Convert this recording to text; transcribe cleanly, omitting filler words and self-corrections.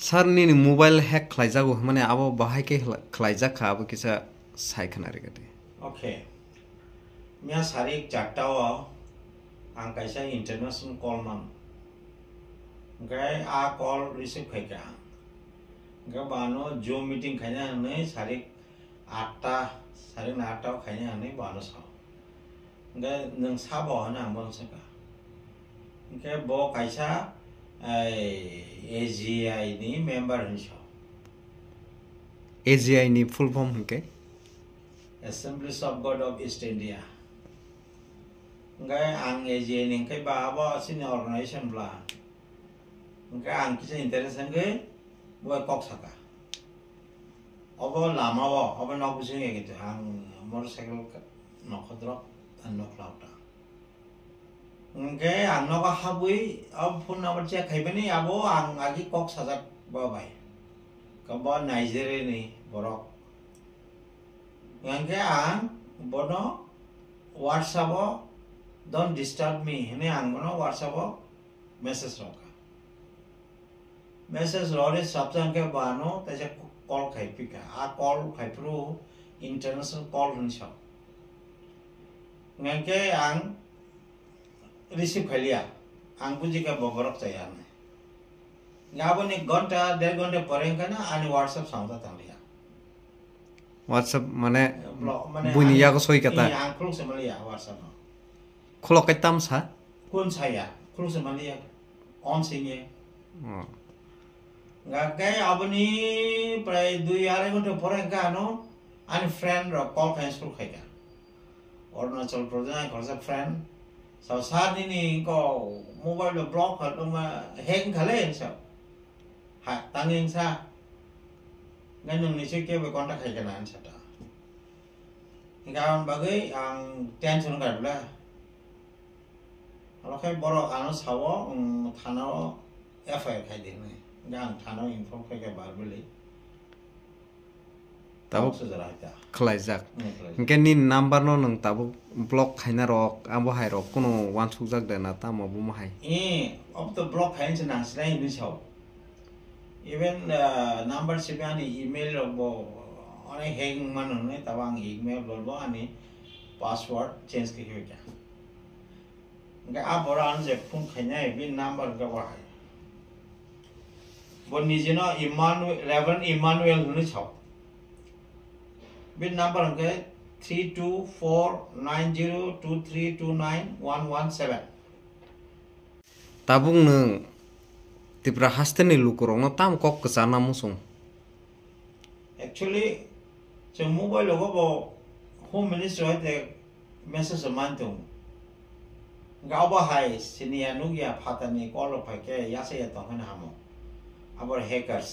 सारनि mobile hack खालायजागौ माने आबो बाहायके खालायजाखा आबो किसा सायखनारि गते ओके मिया सारी चाटाव आं कैसा इंटरनेशनल कॉल मान गए आ कॉल रिसीव खायका गए बानो जो मीटिंग खायना हने सारी 8टा सारी 8टा खायना हने बानो साव गए नों साबो हने आं बनसका गए बो कैसा AGI ni member henshaw AGI ni full form hengke Assemblies of God of East India ngai ang AGI ni kai ba ba sini organization bla ngai ang kisa interest ngai boy kok saka obo lama bo obo nok busing gitu ang motorcycle nok khodrok an nok lauta ngai ang nok habui ob phone number check khaibani abo ang agi kok sajak ba bai ka bo Nigeria ni borok ngai ang bono WhatsApp don't disturb me hene ang bono WhatsApp message roka message role sabjang ke bano taja call khaipika a call khaipru international call hensha ngai ang receive खालिया आं बुझी का बबरक चाहिए ने गाबो ने घंटा 1.5 घंटे परेंगा ना आने WhatsApp सांगता तालिया WhatsApp माने बुनिया को सोई कता आं खुल से मलिया WhatsApp खुलो कैतम सा कौन छाया खुल से मलिया ऑन सिंगे गा गए अपनी प्राय 2-2.5 घंटे परेंगा नो आने फ्रेंड रो कॉल कैंसिल खाया अरुणाचल प्रदेश का से friend sao sát ni có mobile là block hoặc là hẹn khá lên sao hạt tăng lên xa ngay nung ni chơi kia với con ta khai cái này sao ta cái bagai ang tension cái đó là cái boro anh sao thano FIR khai đến này gang thano info khai cái bảo beli tabu khalaijak hingke ni number no nang tabu block khaina rok ambo hai rok kono wansuk jak de na tamo bu mahai of the block hain nang slai ni chau even number sibani email bo one hang man ne tawang email bolbo ani password change ke hoya nga aboran je phung khaina bin number ka wa hai bon ni jeno Emmanuel ni chau bin number ke 324902329117 tabung nang tipra hasteni lukurong no tam kok kesana musung actually so mobile logo bo home ministry de message mantung gaba hai sini anu ya phatani call phake ya se ya to hana hamo abor hackers